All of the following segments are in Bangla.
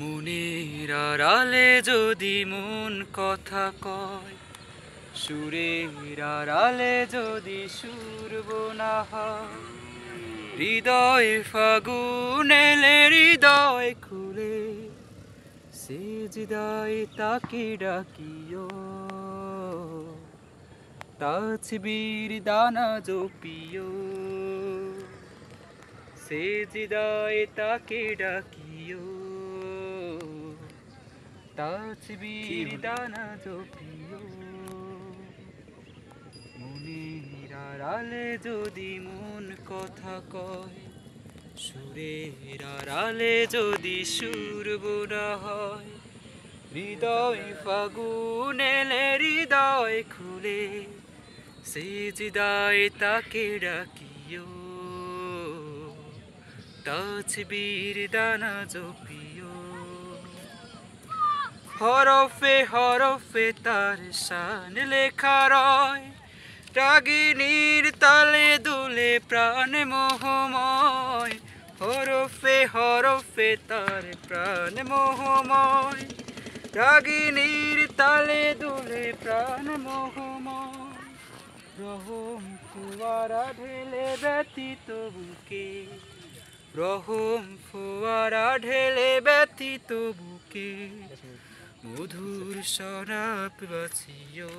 মনের আড়ালে যদি মন কথা কয়, সুরের আড়ালে যদি সুর বোনা হয়, হৃদয়ে ফাগুন এলে হৃদয় খুলে সিজদায় তাকে ডাকিও, তাসবির দানা জপিও, সিজদায় তাকে ডাকিও, তাসবির দানা জপিও। মনের আড়ালে যদি মন কথা কয়, সুরের আড়ালে যদি সুর বোনা হয়, হৃদয় ফাগুন এলে হৃদয় খুলে সিজদায় তাকে ডাকিও, তাসবির দানা জপিও। হরফে হরফে তার শান লেখা রয়, রাগিনীর তালে দুলে প্রাণ মোহময়। হরফে হরফে তার প্রাণ মোহময়, রাগিনীর তালে দুলে প্রাণ মোহময়। রহম ফোয়ারা ঢেলে ব্যথিত বুকে, রহম ফোয়ারা ঢেলে ব্যথিত বুকে, মধুর শরাব বাছিও,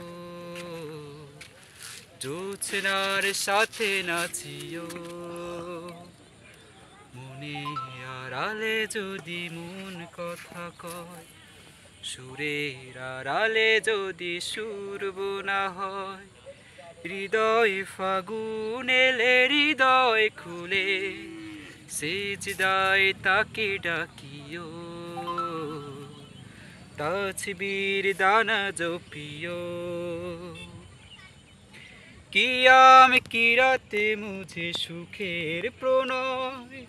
জোছনার সাথে নাচিও। মনে আড়ালে যদি মন কথা কয়, সুরের আড়ালে যদি সুর বোনা হয়, হৃদয় ফাগুন এলে হৃদয় খুলে সিজদায় তাকে ডাকিও, তাসবির দানা জপিও। কিয়াম কিরাতে মুঝে সুখের প্রণয়,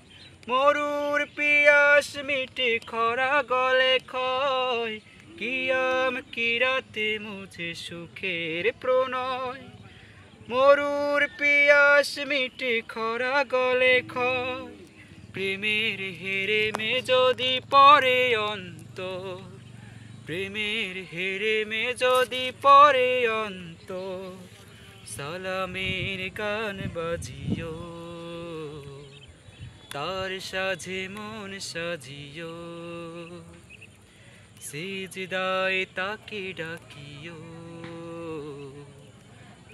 মরুর পিয়াস মিটে খরা গলে ক্ষয়। কিয়াম কিরাতে মুঝে সুখের প্রণয়, মরুর পিয়াস মিটে খরা গলে ক্ষয়। প্রেমের হেরেমে যদি পড়ে অন্তর, প্রেমের হেরেমে যদি পড়ে অন্তর, সালামের গান বাজিও, তার সাজে মন সাজিও, সিজদায় তাকে ডাকিও,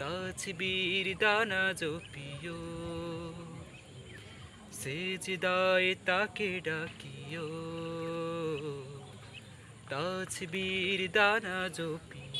তাসবির দানা জপিও, সিজদায় তাকে ডাকিও, তাসবির দানা জপিও।